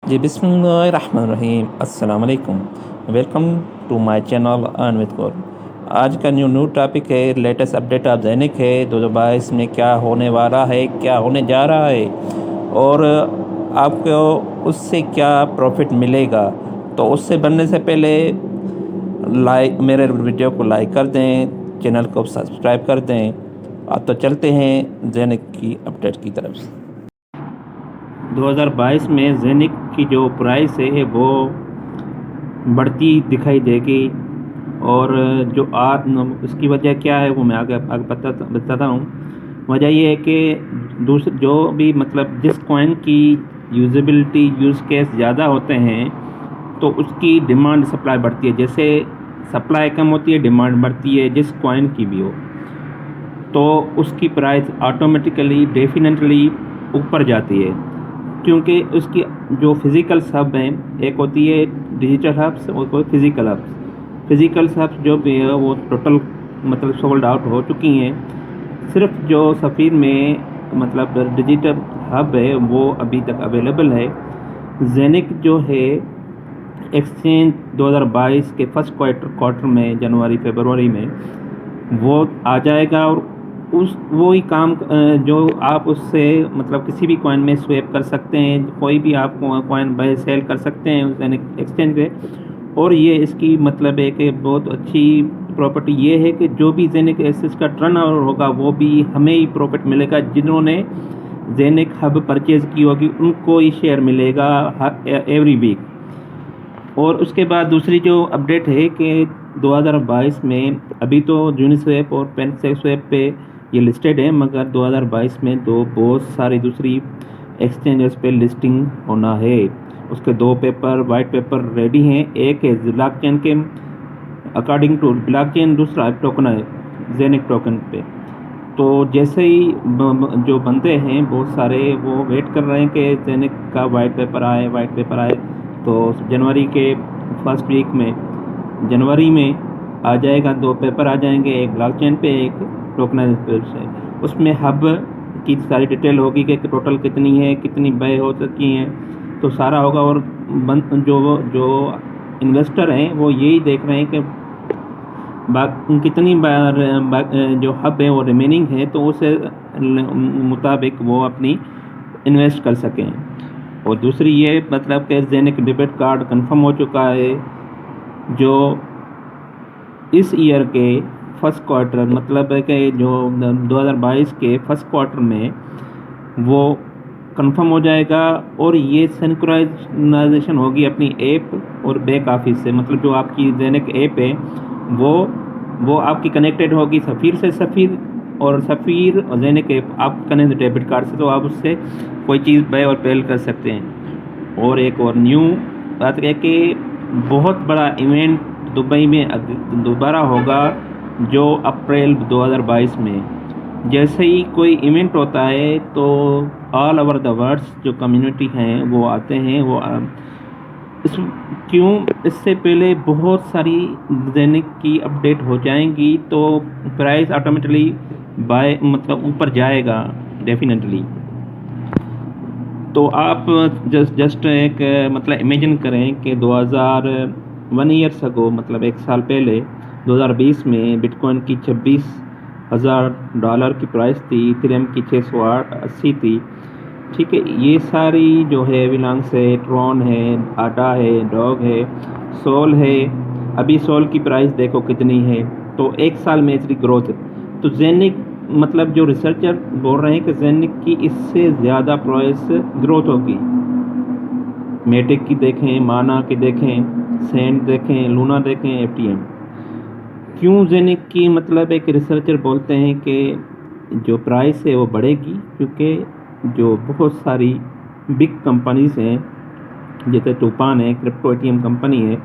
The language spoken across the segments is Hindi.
जी बिस्मिल्लाहिर्रहमानिर्रहीम अस्सलाम वालेकुम। Welcome to my channel earn with Kaur. आज का न्यू टॉपिक है लेटेस्ट अपडेट ऑफ दैनिक है 2022 में क्या होने वाला है, क्या होने जा रहा है और आपको उससे क्या प्रॉफिट मिलेगा। तो उससे बनने से पहले लाइक मेरे वीडियो को लाइक कर दें, चैनल को सब्सक्राइब कर दें। अब तो चलते हैं दैनिक की अपडेट की तरफ। 2022 में ज़ेनिक की जो प्राइस है वो बढ़ती दिखाई देगी और जो उसकी वजह क्या है वो मैं आगे आगे बताता हूँ। वजह ये है कि दूसरे जो भी मतलब जिस कॉइन की यूजेबिलिटी यूज़ केस ज़्यादा होते हैं तो उसकी डिमांड सप्लाई बढ़ती है। जैसे सप्लाई कम होती है डिमांड बढ़ती है, जिस कॉइन की भी हो, तो उसकी प्राइस ऑटोमेटिकली डेफिनेटली ऊपर जाती है। क्योंकि उसकी जो फिज़िकल हब हैं, एक होती है डिजिटल हब्स और कोई फिज़िकल हब्स। फिज़िकल हब्स जो भी है वो टोटल मतलब सोल्ड आउट हो चुकी हैं। सिर्फ जो सफ़ीर में मतलब डिजिटल हब है वो अभी तक अवेलेबल है। जेनिक जो है एक्सचेंज 2022 के फर्स्ट क्वार्टर में जनवरी फरवरी में वो आ जाएगा और उस वही काम जो आप उससे मतलब किसी भी कॉइन में स्वैप कर सकते हैं, कोई भी आप कॉइन बाय सेल कर सकते हैं उस एक्सचेंज पे। और ये इसकी मतलब है कि बहुत अच्छी प्रॉपर्टी ये है कि जो भी जेनिक एसेस का टर्न ओवर होगा वो भी हमें ही प्रॉफिट मिलेगा। जिन्होंने जेनिक हब परचेज़ की होगी उनको ही शेयर मिलेगा एवरी वीक। और उसके बाद दूसरी जो अपडेट है कि 2022 में अभी तो यूनिस्वैप और पेनस्वैप पे ये लिस्टेड है, मगर 2022 में दो बहुत सारी दूसरी एक्सचेंजेस पे लिस्टिंग होना है। उसके दो पेपर वाइट पेपर रेडी हैं। एक है ब्लॉकचेन के अकॉर्डिंग टू ब्लॉकचेन, दूसरा टोकन है जेनिक टोकन पे। तो जैसे ही जो बंदे हैं बहुत सारे वो वेट कर रहे हैं कि जेनिक का वाइट पेपर आए। तो जनवरी के फर्स्ट वीक में जनवरी में आ जाएगा, दो पेपर आ जाएंगे, एक ब्लॉकचेन पे एक टोकनाइज्ड पे से। उसमें हब की सारी डिटेल होगी कि टोटल कितनी है, कितनी बाय हो सकती हैं, तो सारा होगा। और जो जो इन्वेस्टर हैं वो यही देख रहे हैं कि कितनी बार जो हब है वो रिमेनिंग है, तो उस मुताबिक वो अपनी इन्वेस्ट कर सकें। और दूसरी ये मतलब कि जेनिक डेबिट कार्ड कंफर्म हो चुका है, जो इस ईयर के फर्स्ट क्वार्टर मतलब है कि जो 2022 के फर्स्ट क्वार्टर में वो कंफर्म हो जाएगा। और ये सिंक्रोनाइजेशन होगी अपनी ऐप और बैक ऑफिस से। मतलब जो आपकी जेनिक ऐप है वो आपकी कनेक्टेड होगी सफ़ीर से। सफ़ीर और सफ़ीर और जेनिक ऐप आप कनेक्ट डेबिट कार्ड से, तो आप उससे कोई चीज़ बाय और पेल कर सकते हैं। और एक और न्यू बात है कि बहुत बड़ा इवेंट दुबई में दोबारा होगा, जो अप्रैल 2022 में। जैसे ही कोई इवेंट होता है तो ऑल ओवर द वर्ल्ड जो कम्युनिटी हैं वो आते हैं। वो इस क्यों इससे पहले बहुत सारी दैनिक की अपडेट हो जाएंगी तो प्राइस ऑटोमेटिकली बाय मतलब ऊपर जाएगा डेफिनेटली। तो आप जस्ट एक मतलब इमेजिन करें कि 1 ईयर्स अगो मतलब एक साल पहले 2020 में बिटकॉइन की $26,000 की प्राइस थी, इथेरियम की 680 थी। ठीक है, ये सारी जो है बिलोंग्स है ट्रॉन है, आटा है, डॉग है, सोल है। अभी सोल की प्राइस देखो कितनी है। तो एक साल में इसकी ग्रोथ। तो जेनिक मतलब जो रिसर्चर बोल रहे हैं कि जेनिक की इससे ज़्यादा प्राइस ग्रोथ होगी। मेटिक की देखें, माना की देखें, सेंट देखें, लूना देखें, एफटीएम। क्यों जेनिक की मतलब एक रिसर्चर बोलते हैं कि जो प्राइस है वो बढ़ेगी, क्योंकि जो बहुत सारी बिग कंपनीज हैं जैसे टूपान है, क्रिप्टो एटीएम कंपनी है,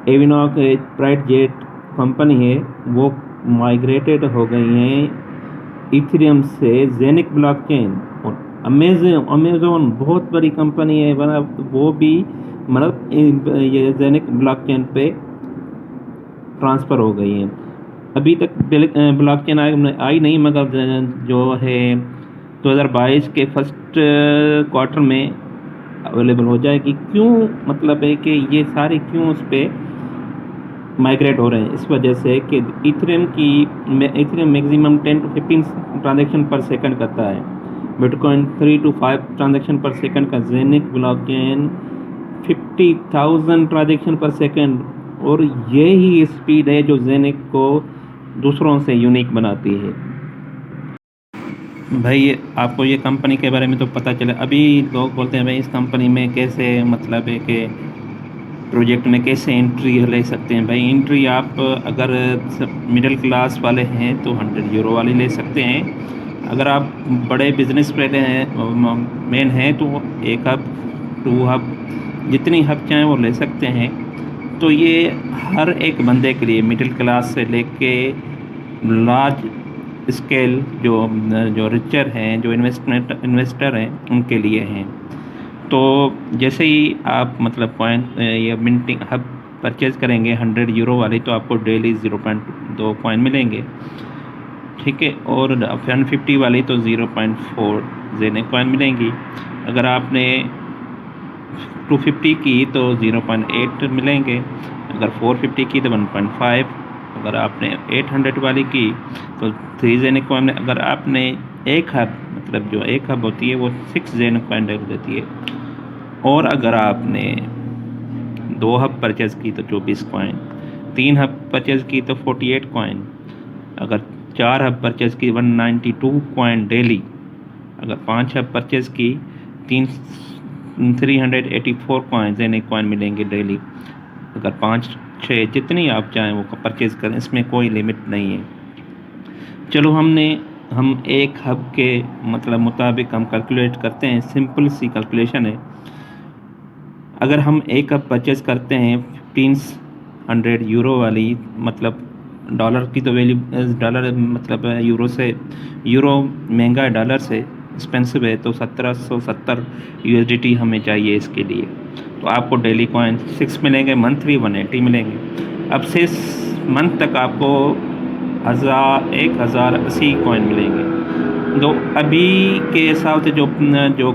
एविनॉक है, प्राइट जेट कंपनी है, वो माइग्रेटेड हो गई हैं इथेरियम से जेनिक ब्लॉकचेन। और अमेज़न बहुत बड़ी कंपनी है, मतलब वो भी मतलब ये जेनिक ब्लॉकचेन पे ट्रांसफ़र हो गई हैं। अभी तक ब्लॉकचेन आई नहीं, मगर जो है 2022 के फर्स्ट क्वार्टर में अवेलेबल हो जाएगी। क्यों मतलब है कि ये सारे क्यों उस पर माइग्रेट हो रहे हैं, इस वजह से कि इथेरियम मैक्सिमम 10 to 15 ट्रांजैक्शन पर सेकंड करता है, बिटकॉइन 3 to 5 ट्रांजैक्शन पर सेकंड का, जेनिक ब्लॉकचेन 50,000 ट्रांजैक्शन पर सेकंड। और यही स्पीड है जो जेनिक को दूसरों से यूनिक बनाती है। भाई आपको ये कंपनी के बारे में तो पता चला, अभी लोग बोलते हैं भाई इस कंपनी में कैसे मतलब है कि प्रोजेक्ट में कैसे एंट्री ले सकते हैं। भाई एंट्री आप अगर मिडिल क्लास वाले हैं तो 100 यूरो वाली ले सकते हैं। अगर आप बड़े बिजनेस वाले हैं, मैन हैं, तो 1 हब 2 हब जितनी हब चाहें वो ले सकते हैं। तो ये हर एक बंदे के लिए, मिडिल क्लास से लेके लार्ज स्केल जो जो रिचर हैं, जो इन्वेस्टर हैं, उनके लिए हैं। तो जैसे ही आप मतलब पॉइंट ये मिंटिंग हब परचेज करेंगे 100 यूरो वाली, तो आपको डेली 0.2 कॉइन मिलेंगे, ठीक है। और 150 वाली तो 0.4 जेने कॉइन मिलेंगी। अगर आपने 250 की तो 0.8 मिलेंगे, अगर 450 की तो 1.5, अगर आपने 800 वाली की तो 3 जेने कॉइन। अगर आपने 1 हब मतलब जो 1 हब होती है वो 6 जेने कॉइन देती है। और अगर आपने 2 हब परचेज़ की तो 24 कॉइन, 3 हब परचेज़ की तो 48 कॉइन, अगर 4 हब परचेज़ की 192 कॉइन डेली, अगर 5 हब परचेज़ की 384 कॉइन्स यानी कॉइन मिलेंगे डेली। अगर 5-6 जितनी आप चाहें वो परचेज़ करें, इसमें कोई लिमिट नहीं है। चलो हम 1 हब के मतलब मुताबिक हम कैलकुलेट करते हैं, सिंपल सी कैलकुलेशन है। अगर हम 1 हब परचेज़ करते हैं 1500 यूरो वाली, मतलब डॉलर की तो वैल्यू, डॉलर मतलब यूरो महंगा है, डॉलर से एक्सपेंसिव है, तो 1770 यूएसडीटी हमें चाहिए इसके लिए। तो आपको डेली कॉइन 6 मिलेंगे, मंथली 180 मिलेंगे। अब 6 मंथ तक आपको 1080 कॉइन मिलेंगे। तो अभी के हिसाब से जो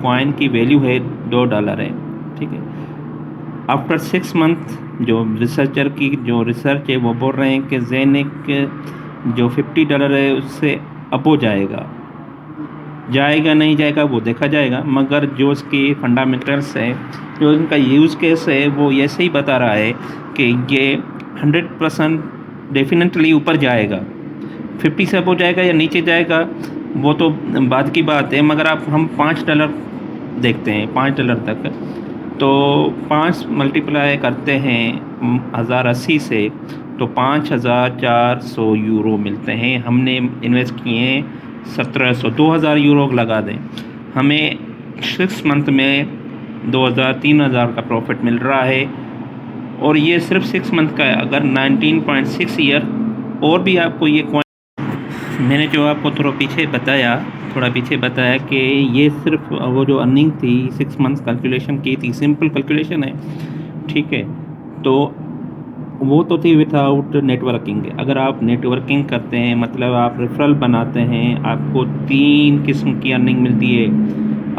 कॉइन की वैल्यू है $2 है, ठीक है। आफ्टर 6 मंथ जो रिसर्चर की जो रिसर्च है वो बोल रहे हैं कि जेनिक जो $50 है उससे अब हो जाएगा नहीं जाएगा वो देखा जाएगा, मगर जो उसकी फंडामेंटल्स है, जो इनका यूज़ केस है, वो ऐसे ही बता रहा है कि ये 100% डेफिनेटली ऊपर जाएगा। 50 से अब हो जाएगा या नीचे जाएगा वो तो बाद की बात है, मगर हम $5 देखते हैं, $5 तक। तो 5 मल्टीप्लाई करते हैं 1080 से, तो 5400 यूरो मिलते हैं। हमने इन्वेस्ट किए हैं 1700, 2000 यूरो लगा दें, हमें 6 मंथ में 2000-3000 का प्रॉफिट मिल रहा है। और ये सिर्फ 6 मंथ का है। अगर 19.6 ईयर और भी आपको ये मैंने जो आपको थोड़ा पीछे बताया कि ये सिर्फ वो जो अर्निंग थी 6 मंथ्स कैलकुलेशन की थी, सिंपल कैलकुलेशन है, ठीक है। तो वो तो थी विदाउट नेटवर्किंग। अगर आप नेटवर्किंग करते हैं, मतलब आप रेफरल बनाते हैं, आपको 3 किस्म की अर्निंग मिलती है।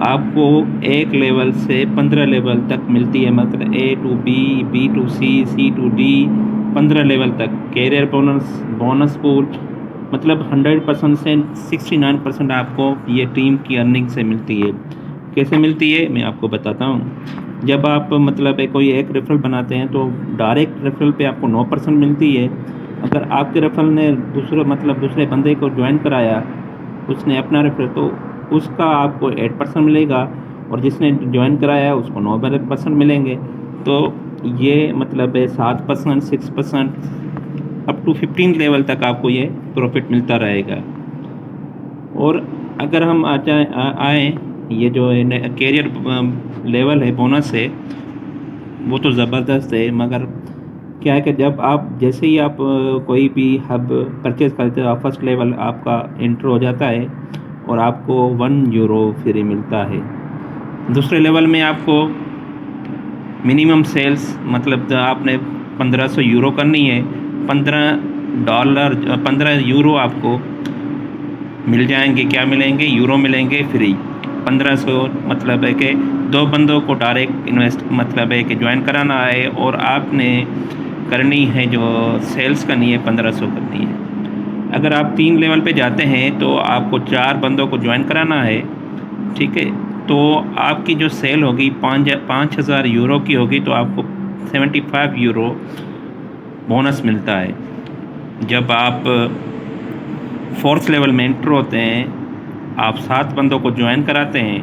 आपको 1 लेवल से 15 लेवल तक मिलती है, मतलब A to B, B to C, C to D, 15 level तक। कैरियर बोनस पूल, मतलब 100% से 69% आपको ये टीम की अर्निंग से मिलती है। कैसे मिलती है मैं आपको बताता हूँ। जब आप मतलब कोई एक रेफरल बनाते हैं तो डायरेक्ट रेफरल पे आपको 9% मिलती है। अगर आपके रेफरल ने दूसरे बंदे को ज्वाइन कराया, उसने अपना रेफरल, तो उसका आपको 8% मिलेगा, और जिसने ज्वाइन कराया उसको 9% मिलेंगे। तो ये मतलब 7%, 6%, अप टू 15 लेवल तक आपको ये प्रॉफिट मिलता रहेगा। और अगर हम आए ये जो कैरियर लेवल है, बोनस है, वो तो ज़बरदस्त है। मगर क्या है कि जब आप जैसे ही आप कोई भी हब परचेज़ करते हो, फर्स्ट लेवल आपका इंटर हो जाता है और आपको 1 यूरो फ्री मिलता है। दूसरे लेवल में आपको मिनिमम सेल्स, मतलब आपने 1500 यूरो करनी है, $15 यूरो आपको मिल जाएंगे। क्या मिलेंगे? यूरो मिलेंगे फ्री। 1500 मतलब है कि 2 बंदों को डायरेक्ट इन्वेस्ट मतलब है कि ज्वाइन कराना है, और आपने करनी है जो सेल्स करनी है 1500 करनी है। अगर आप 3 लेवल पे जाते हैं तो आपको 4 बंदों को ज्वाइन कराना है, ठीक है। तो आपकी जो सेल होगी 5,000 यूरो की होगी, तो आपको 75 यूरो बोनस मिलता है। जब आप 4th लेवल में एंटर होते हैं, आप 7 बंदों को ज्वाइन कराते हैं,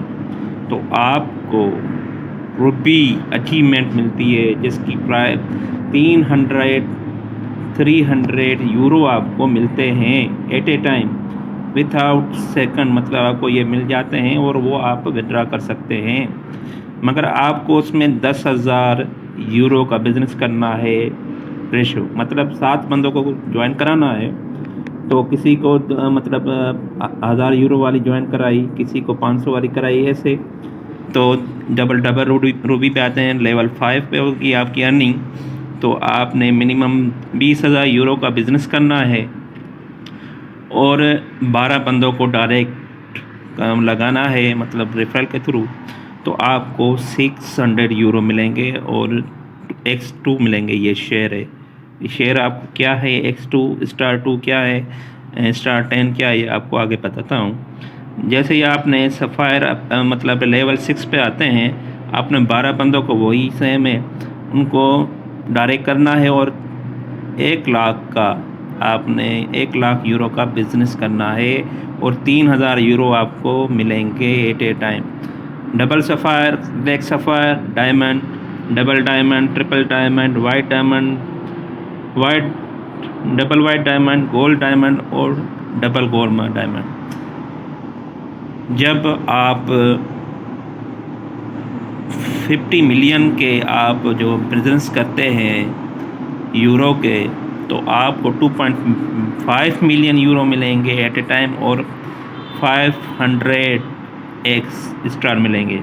तो आपको रूबी अचीवमेंट मिलती है, जिसकी प्राइस 300 यूरो आपको मिलते हैं at a time, without second. मतलब आपको ये मिल जाते हैं और वो आप विड्रा कर सकते हैं। मगर आपको उसमें 10,000 यूरो का बिज़नेस करना है रेशो, मतलब 7 बंदों को ज्वाइन कराना है। तो किसी को मतलब 1,000 यूरो वाली ज्वाइन कराई, किसी को 500 वाली कराई, ऐसे तो डबल रूबी पे आते हैं। लेवल 5 पे होगी आपकी अर्निंग, तो आपने मिनिमम 20,000 यूरो का बिज़नेस करना है और 12 बंदों को डायरेक्ट काम लगाना है, मतलब रेफरल के थ्रू। तो आपको 600 यूरो मिलेंगे और X2 मिलेंगे। ये शेयर है, ये शेयर आपको क्या है, X2 स्टार 2 क्या है, स्टार 10 क्या है, ये आपको आगे बताता हूँ। जैसे ही आपने सफ़ायर मतलब लेवल 6 पे आते हैं, आपने 12 बंदों को वही सेम है उनको डायरेक्ट करना है, और 1 लाख का आपने 1 लाख यूरो का बिज़नेस करना है, और 3,000 यूरो आपको मिलेंगे at a time. Double sapphire, black sapphire, diamond, double diamond, triple diamond, white diamond, white, double white diamond, gold diamond और डबल गोल्ड डायमंड। जब आप 50 मिलियन के आप जो बिजनेस करते हैं यूरो के, तो आपको 2.5 मिलियन यूरो मिलेंगे एट ए टाइम, और 500 एक्स स्टार मिलेंगे।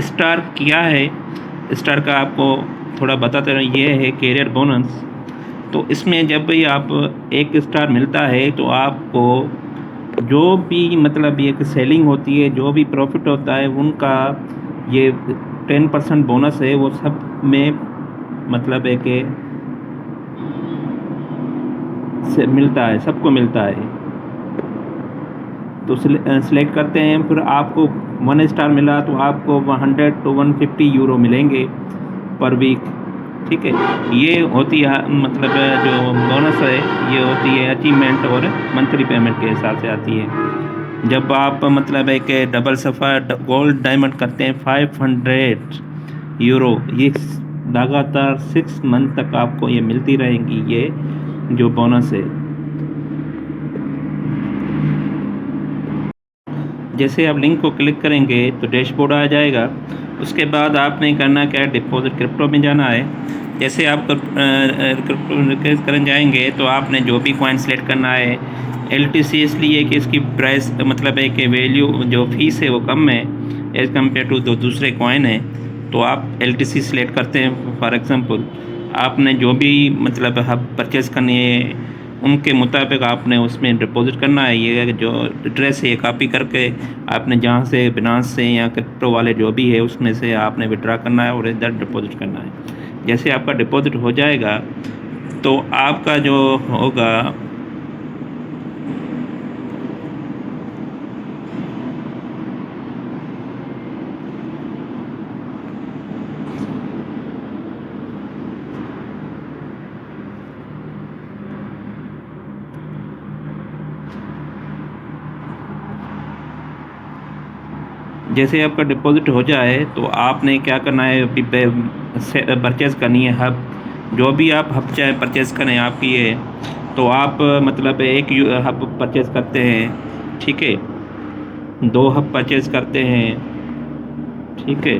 स्टार क्या है, स्टार का आपको थोड़ा बताते रहे, ये है कैरियर बोनस। तो इसमें जब भी आप 1 स्टार मिलता है, तो आपको जो भी मतलब ये सेलिंग होती है, जो भी प्रॉफिट होता है, उनका ये 10% बोनस है, वो सब में मतलब है कि से मिलता है, सबको मिलता है। तो सिलेक्ट करते हैं, फिर आपको 1 स्टार मिला तो आपको 100 to 150 यूरो मिलेंगे पर वीक, ठीक है। ये होती है मतलब जो बोनस है, ये होती है अचीवमेंट और मंथली पेमेंट के हिसाब से आती है। जब आप मतलब है कि डबल सफ़ायर गोल्ड डायमंड करते हैं 500 यूरो, ये लगातार 6 मंथ तक आपको ये मिलती रहेंगी, ये जो बोनस है। जैसे आप लिंक को क्लिक करेंगे तो डैशबोर्ड आ जाएगा। उसके बाद आपने करना क्या है, डिपॉजिट क्रिप्टो में जाना है। जैसे आप क्रिप्टो करने जाएंगे तो आपने जो भी कॉइन सेलेक्ट करना है। LTC इसलिए कि इसकी प्राइस मतलब है कि वैल्यू जो फीस है वो कम है एज़ कम्पेयर टू जो दूसरे कॉइन है। तो आप LTC सेलेक्ट करते हैं। फॉर एग्ज़ाम्पल आपने जो भी मतलब हब परचेज़ करनी है, उनके मुताबिक आपने उसमें डिपॉजिट करना है। ये जो एड्रेस है ये कॉपी करके आपने जहाँ से बिनांस से या क्रिप्टो वाले जो भी है उसमें से आपने विड्रा करना है और इधर डिपॉजिट करना है। जैसे आपका डिपॉजिट हो जाएगा तो आपका जो होगा जैसे आपका डिपॉजिट हो जाए तो आपने क्या करना है, परचेज़ करनी है हब। जो भी आप हब चाहे परचेज़ करें आपकी है, तो आप मतलब एक हब परचेज़ करते हैं, ठीक है। 2 हब परचेज़ करते हैं, ठीक है।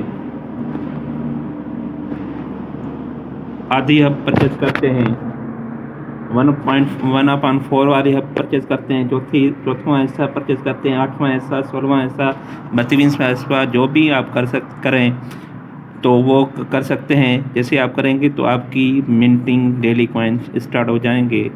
आधी हब परचेज़ करते हैं, 1.1/4 वाली हब परचेज़ करते हैं, चौथवा हिस्सा परचेज़ करते हैं, 8वां हिस्सा, 16वां हिस्सा, 32वां हिस्सा, जो भी आप करें तो वो कर सकते हैं। जैसे आप करेंगे तो आपकी मिंटिंग डेली कॉइन्स स्टार्ट हो जाएंगे।